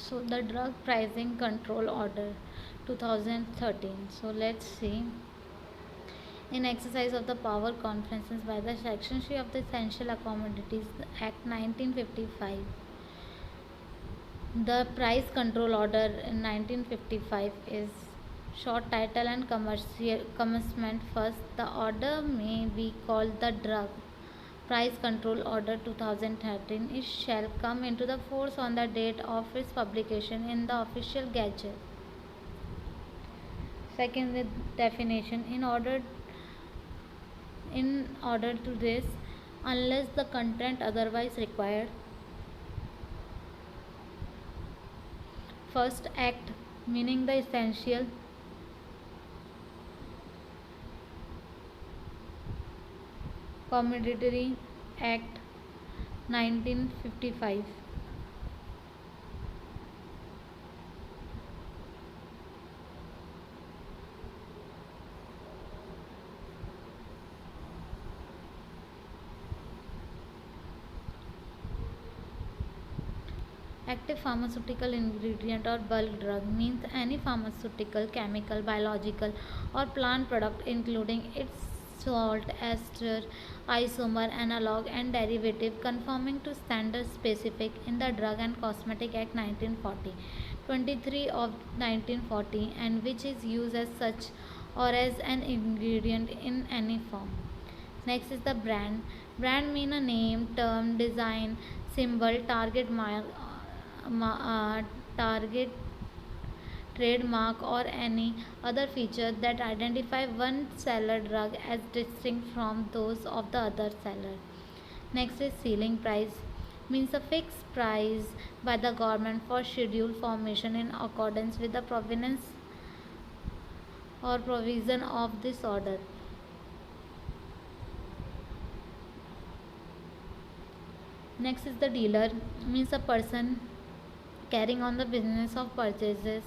So the drug pricing control order 2013. So let's see. In exercise of the power conferences by the Section 3 of the Essential Commodities Act 1955, the price control order in 1955 is short title and commercial commencement. First, the order may be called the drug price control order 2013. It shall come into the force on the date of its publication in the official gazette. Second, the definition. In order to this, unless the content otherwise required. First act, meaning the essential. Commodity Act 1955. Active pharmaceutical ingredient or bulk drug means any pharmaceutical, chemical, biological, or plant product including its salt, ester, isomer, analog, and derivative conforming to standards specific in the Drug and Cosmetic Act 1940, 23 of 1940, and which is used as such or as an ingredient in any form. Next is the brand. Brand mean a name, term, design, symbol, ma- uh, target trademark or any other feature that identify one seller drug as distinct from those of the other seller. Next is ceiling price, means a fixed price by the government for schedule formation in accordance with the provenance or provision of this order. Next is the dealer, means a person carrying on the business of purchases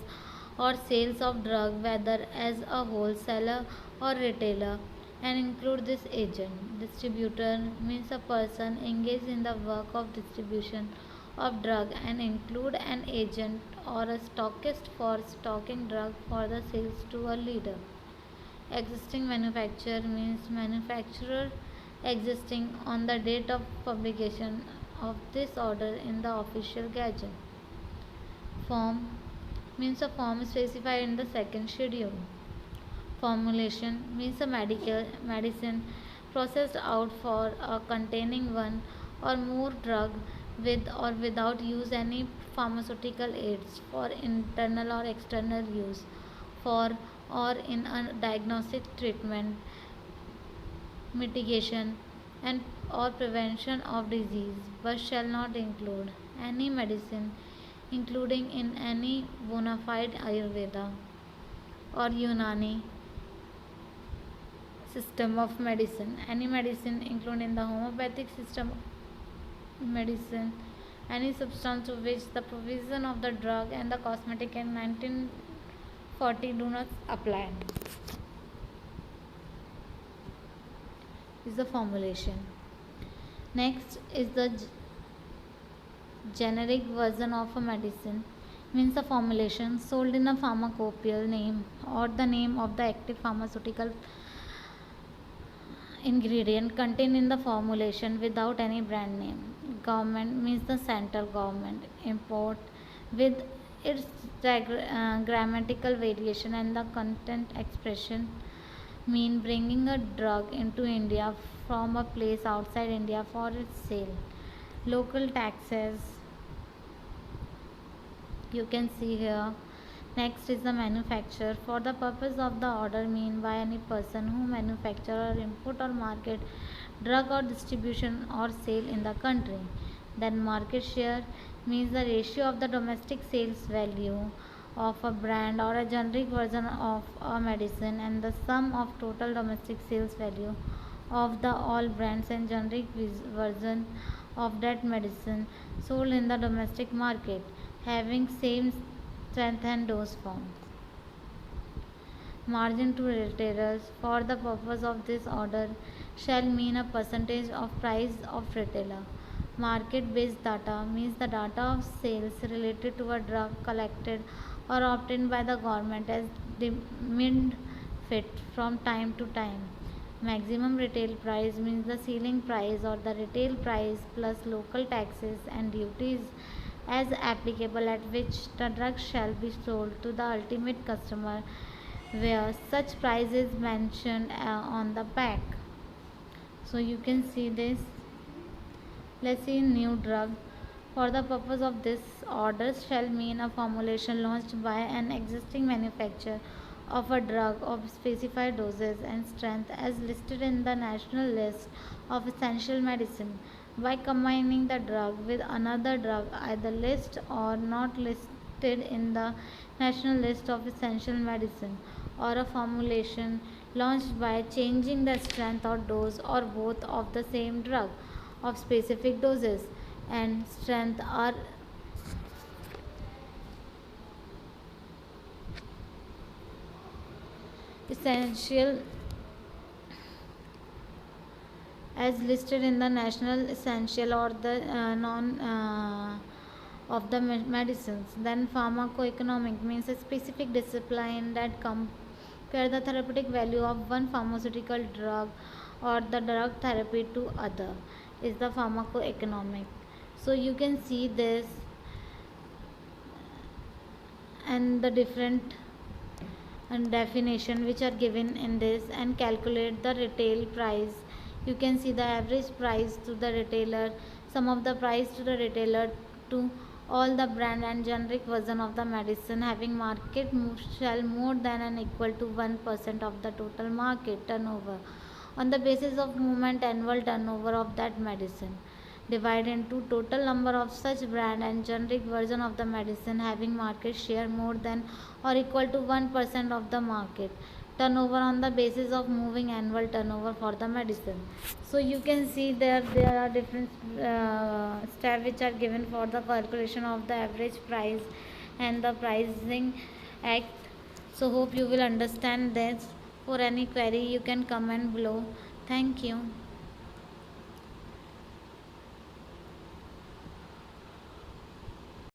or sales of drug whether as a wholesaler or retailer, and include this agent. Distributor means a person engaged in the work of distribution of drug and include an agent or a stockist for stocking drug for the sales to a leader. Existing manufacturer means manufacturer existing on the date of publication of this order in the official gazette. Form means a form specified in the second schedule. Formulation means a medical medicine processed out for containing one or more drug with or without use any pharmaceutical aids for internal or external use for or in a diagnostic treatment, mitigation, and or prevention of disease, but shall not include any medicine including in any bona fide Ayurveda or Unani system of medicine, any medicine included in the homeopathic system of medicine, any substance to which the provision of the drug and the cosmetic in 1940 do not apply, is the formulation. Next is the generic version of a medicine, means a formulation sold in a pharmacopoeia name or the name of the active pharmaceutical ingredient contained in the formulation without any brand name. Government means the central government. Import with its grammatical variation and the content expression mean bringing a drug into India from a place outside India for its sale. Local taxes you can see here. Next is the manufacturer. For the purpose of the order mean by any person who manufacture or import or market drug or distribution or sale in the country. Then market share means the ratio of the domestic sales value of a brand or a generic version of a medicine and the sum of total domestic sales value of the all brands and generic version of that medicine sold in the domestic market having same strength and dose form. Margin to retailers for the purpose of this order shall mean a percentage of price of retailer. Market based data means the data of sales related to a drug collected or obtained by the government as deemed fit from time to time. Maximum retail price means the ceiling price or the retail price plus local taxes and duties as applicable at which the drug shall be sold to the ultimate customer, where such price is mentioned on the pack. So you can see this. Let's see new drug. For the purpose of this, orders shall mean a formulation launched by an existing manufacturer of a drug of specified doses and strength as listed in the national list of essential medicine. By combining the drug with another drug either list or not listed in the national list of essential medicine, or a formulation launched by changing the strength or dose or both of the same drug of specific doses and strength are essential as listed in the national essential or the non of the medicines. Then pharmacoeconomic means a specific discipline that compare the therapeutic value of one pharmaceutical drug or the drug therapy to other is the pharmacoeconomic. So you can see this and the different and definition which are given in this and calculate the retail price. You can see the average price to the retailer, sum of the price to the retailer to all the brand and generic version of the medicine having market shall more than and equal to 1% of the total market turnover on the basis of movement annual turnover of that medicine, divide into total number of such brand and generic version of the medicine having market share more than or equal to 1% of the market turnover on the basis of moving annual turnover for the medicine. So you can see there are different steps which are given for the calculation of the average price and the pricing act. So hope you will understand this. For any query you can comment below. Thank you.